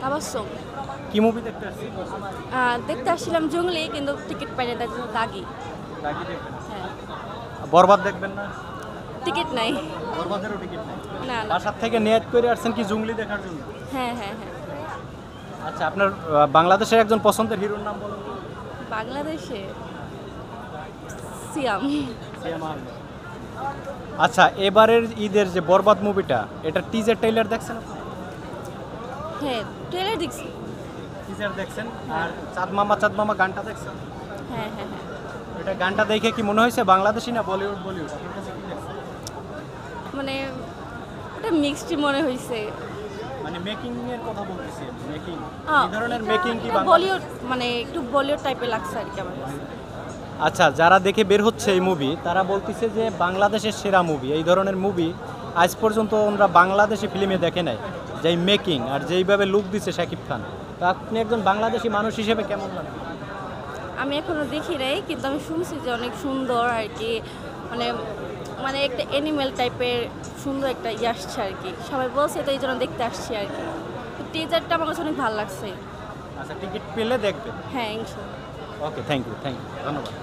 তাবাসসুম। কি মুভি দেখতে আসছেন? দেখতে আসছিলাম জঙ্গলি, কিন্তু টিকিট পাইনি, তার জন্য দাগি। দাগি দেখবেন? হ্যাঁ, বরবাদ দেখবেন না? টিকিট নাই। বরবাদেরও টিকিট নেই? না না। বাসার থেকে নিয়ত করে আসছেন কি জঙ্গলি দেখার জন্য? হ্যাঁ হ্যাঁ হ্যাঁ। আচ্ছা, আপনার বাংলাদেশের একজন পছন্দের হিরোর নাম বলুন তো। বাংলাদেশে সিয়াম। সিয়াম আহমেদ। আচ্ছা, এবারের ঈদের যে বরবাদ মুভিটা, এটা টিজার ট্রেলার দেখছেন আপনি? হ্যাঁ, ট্রেলার দেখছি। টিজার দেখছেন? আর চাঁদ মামা গানটা দেখছেন? হ্যাঁ হ্যাঁ হ্যাঁ। এটা গানটা দেখে কি মনে হয়েছে বাংলাদেশি না বলিউড? আপনার কাছে কি লাগছে? মানে ওটা মিক্সড মনে হয়েছে। মানে মেকিং এর কথা বলতেছি, মেকিং এই ধরনের মেকিং কি বলিউড, মানে একটু বলিউড টাইপের লাগছে আর কি আমার কাছে। আচ্ছা, যারা দেখে বের হচ্ছে এই মুভি তারা বলতেছে যে বাংলাদেশের সেরা মুভি। এই ধরনের মুভি আজ পর্যন্ত আমরা বাংলাদেশি ফিল্মে দেখে নাই, যেই মেকিং আর যেইভাবে লুক দিচ্ছে শাকিব খান। তো আপনি একজন বাংলাদেশি মানুষ হিসেবে কেমন লাগে? আমি এখনো দেখি নাই, কিন্তু আমি শুনছি যে অনেক সুন্দর আর কি, মানে মানে একটা অ্যানিমেল টাইপের সুন্দর একটা আসছে আর কি, সবাই বলছে, তো এই জন্য দেখতে আসছি আর কি। তো টিজারটা আমার কাছে অনেক ভালো লাগছে। আচ্ছা, টিকিট পেলে দেখবেন? হ্যাঁ, ইনশাল্লাহ। ওকে, থ্যাংক ইউ, ধন্যবাদ।